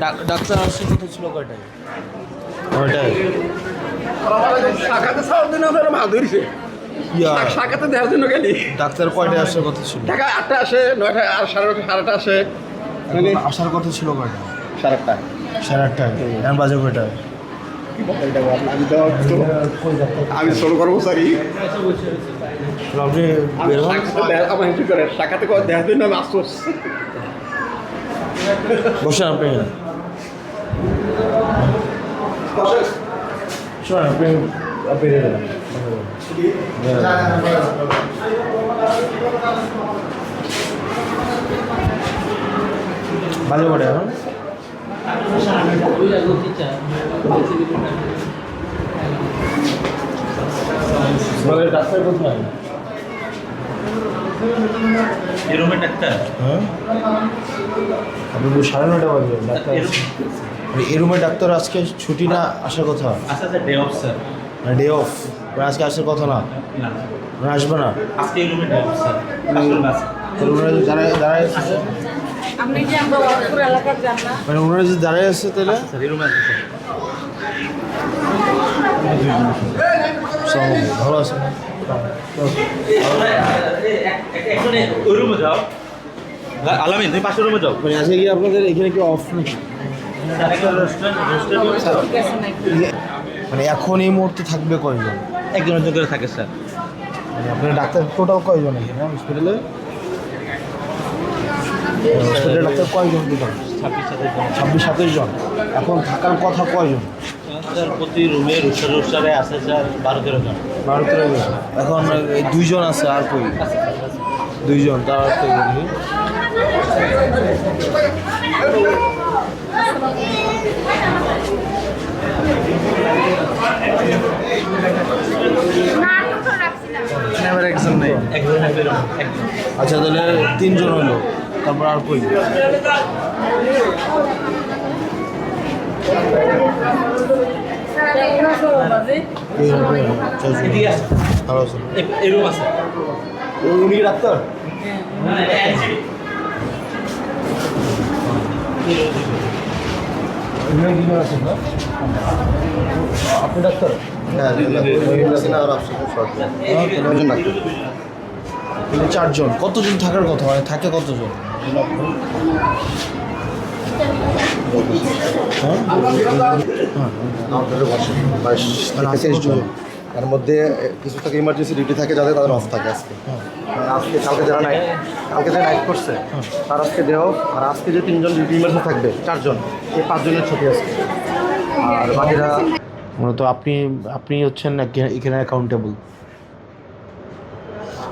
Doctor আসার কথা ছিল কয়টায়? কয়টায়? শাখাতে সারার জন্য আপনারা মাছ ধরছে। শাখাতে দেওয়ার জন্য গেলি ডাক্তার কয়টায় আসার কথা ছিল? ঢাকা 8টা আসে, 9টা আর 8:30 সাড়ে 8টা আসে। মানে আসার কথা ছিল কয়টা? 8:30। 8:30টায়। এখন বাজে কয়টায়? আমি ছোট কর্মচারী, আপনি আমার হিসেবে করে শাখাতে দেওয়ার জন্য আমি আফসোস। বসেন আপনি। শোনেন আপনি বেরিয়ে দেবেন। বাজে কয়টা এখন? ডাক্তার কোথায়? এই রুমের ডাক্তার? হ্যাঁ, আপনি 9:30 বাজে ডাক্তার। এই রুমের ডাক্তার আজকে ছুটি না, আসার কথা? আচ্ছা sir, day of sir. Day of, আজকে আসার কথা না? না আসবে না? আজকে এই রুমের ডে অফ স্যার। আসলে না স্যার। তাহলে ওনারা যে দাঁড়ায় আছে, আপনি যে আমরা ওয়াজপুর এলাকার যান না, মানে ওনারা যে দাঁড়ায় আছে তাহলে স্যার এই রুমে আছে স্যার। ভালো আছে না? এখন ওই রুমে যাও। আলামিন, তুমি পাশের রুমে যাও। মানে আজকে কি আপনাদের এখানে কি অফ নাকি? মানে এখন এই মুহূর্তে থাকবে কয়জন? একজনের করে থাকে স্যার। মানে আপনার ডাক্তার টোটাল কয়জন এখানে হসপিটালে? হসপিটালে ডাক্তার কয়জন টোটাল? 26-27 জন। এখন থাকার কথা কয়জন? স্যার প্রতি রুমে রুস্টারে আছে স্যার 12-13 জন। 12-13 জন। এখন এই 2 জন আছে, আর কই? 2 জন, তার অর্থ কি? একজন নেই। আচ্ছা তাহলে 3 জন হলো, তারপর আর কই? ভালো আছে। এই রুম আছে। উনি কি ডাক্তার? আপনি ডাক্তার? হ্যাঁ, 4 জন। কতজন থাকার কথা, মানে থাকে কতজন? তার মধ্যে কিছু থাকে ইমার্জেন্সি ডিউটি থাকে, যাদের তাদের অফ থাকে আজকে। আজকে কালকে যারা নাইট করছে তার আজকে দেও, আর আজকে যে 3 জন ডিউটি ইমার্জেন্সি থাকবে 4 জন, এই 5 জনের ছুটি আজকে। আর বাকিরা মূলত আপনি হচ্ছেন এখানে অ্যাকাউন্টেবল।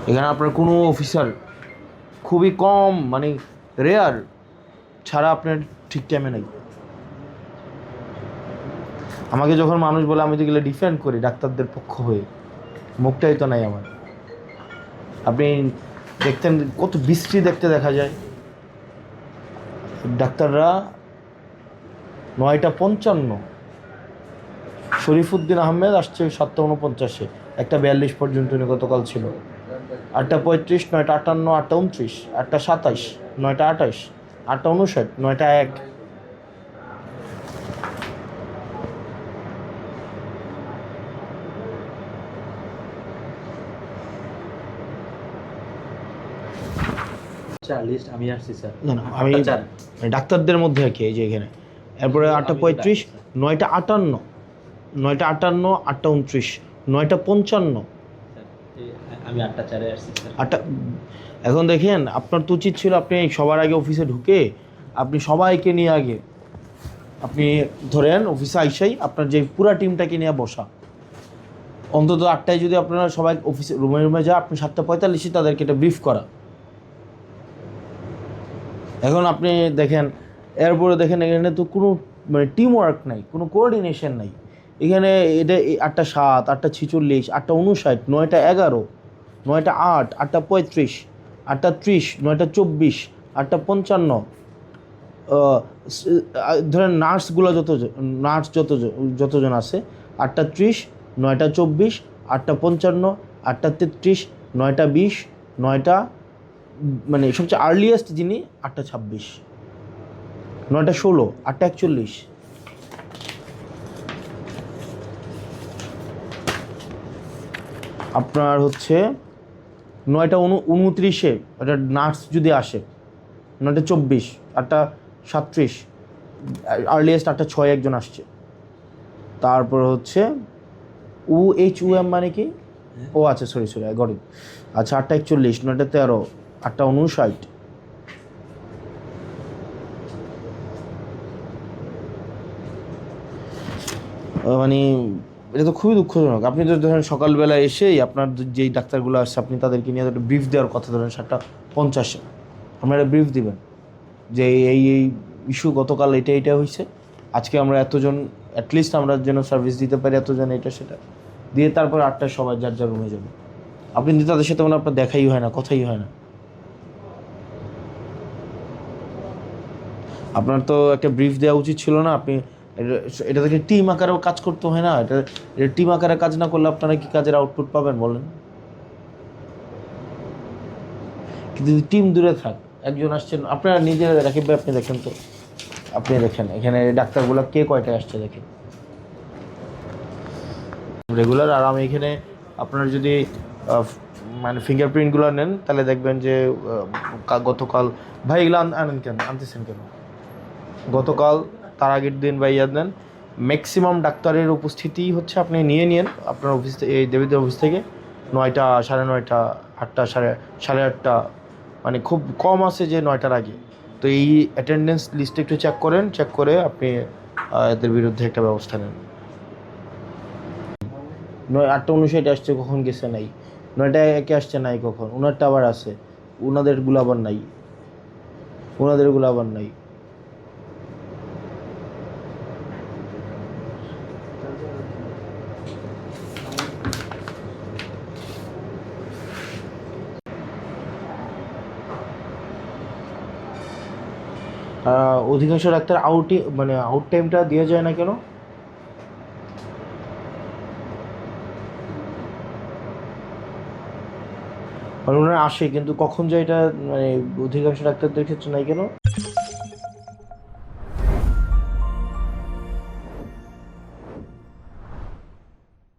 এখানে আপনার কোনো অফিসার খুবই কম, মানে রেয়ার ছাড়া আপনার ঠিক টাইমে নেই। আমাকে যখন মানুষ বলে, আমি তো গেলে ডিফেন্ড করি ডাক্তারদের পক্ষ হয়ে, মুখটাই তো নাই আমার। আপনি দেখতেন কত বিশ্রী দেখতে দেখা যায়। ডাক্তাররা 9:55, শরীফুদ্দিন আহমেদ আসছে 7:49, 1:42 পর্যন্ত উনি গতকাল ছিল। 8:35, 9:58, 8:29, 8:27, 9:28, 8:59, 9:01। লিস্ট আমি আসছি স্যার। না আমি ডাক্তারদের মধ্যে আর কি, এই যে এখানে। এরপরে 8:35, 9:58, 9:58, 8:29, 9:55, আমি 8:04 আসছি স্যার। 8টা। এখন দেখেন, আপনার তো উচিত ছিল আপনি সবার আগে অফিসে ঢুকে আপনি সবাইকে নিয়ে আগে আপনি ধরেন অফিসে আইসাই আপনার যে পুরো টিমটাকে নিয়ে বসা। অন্তত 8টায় যদি আপনারা সবাই অফিসে রুমে যা, আপনি 7:45 তাদেরকে এটা ব্রিফ করা। এখন আপনি দেখেন, এরপরে দেখেন এখানে তো কোনো মানে টিম ওয়ার্ক নাই, কোনো কোঅর্ডিনেশন নাই এখানে। এটা 8:07, 8:46, 8:59, 9:11, 9:08, 8:35, 8:30, 9:24, 8:55, ধরেন নার্সগুলো যতজন আছে 8:30, 9:24, 8:55, 8:33, 9:20, 9টা, মানে সবচেয়ে আর্লিয়েস্ট যিনি 8:26। 9টা 16, 8টা 41। আপনার হচ্ছে 9টা 29-এ একটা নার্স যদি আসে, 9টা 24, 8টা 37, আর্লিয়েস্ট 8টা 6 একজন আসছে। তারপর হচ্ছে UHUM মানে কি? ও আচ্ছা, সরি আই গট ইট। আচ্ছা 8টা 41, 9টা 13, 8টা 59। মানে এটা তো খুবই দুঃখজনক। আপনি তো ধরেন সকালবেলা এসেই আপনার যেই ডাক্তারগুলো আসছে আপনি তাদেরকে নিয়ে একটা ব্রিফ দেওয়ার কথা, ধরেন 7:50 আপনারা একটা ব্রিফ দিবেন যে এই ইস্যু গতকাল এটা হয়েছে, আজকে আমরা এতজন অ্যাটলিস্ট আমরা যেন সার্ভিস দিতে পারি এতজন, এটা সেটা দিয়ে তারপর 8টায় সবাই যার যার রুমে যাবে। আপনি কিন্তু তাদের সাথে মানে আপনার দেখাই হয় না, কথাই হয় না। আপনার তো একটা ব্রিফ দেওয়া উচিত ছিল না? আপনি এটা থেকে টিম আকারেও কাজ করতে হয় না? এটা টিম আকারে কাজ না করলে আপনারা কি কাজের আউটপুট পাবেন বলেন? কিন্তু টিম দূরে থাক, একজন আসছেন, আপনারা নিজেরা রাকিব ভাই আপনি দেখেন তো, আপনি দেখেন এখানে ডাক্তারগুলো কে কয়টায় আসছে দেখেন রেগুলার। আর আমি এখানে আপনার যদি মানে ফিঙ্গারপ্রিন্টগুলো নেন তাহলে দেখবেন যে গতকাল ভাই এগুলো আনেন কেন, আনতেছেন কেন? গতকাল তার আগের দিন বা ইয়াদ নেন, ম্যাক্সিমাম ডাক্তারের উপস্থিতি হচ্ছে আপনি নিয়ে আপনার অফিস থেকে, এই দেবীদের অফিস থেকে 9টা 9:30, 8টা 8:30, মানে খুব কম আছে যে 9টার আগে। তো এই অ্যাটেন্ডেন্স লিস্টে একটু চেক করে আপনি এদের বিরুদ্ধে একটা ব্যবস্থা নেন। 8:59 আসছে, কখন গেছে নাই, 9টা 1 আসছে নাই কখন, ওনারটা আবার আছে, ওনাদেরগুলো আবার নাই। অধিকাংশ ডাক্তার আউট টাইমটা দেওয়া যায় না কেন? মানে ওনারা আসে কিন্তু কখন যায় এটা মানে অধিকাংশ ডাক্তারদের ক্ষেত্রে নাই কেন?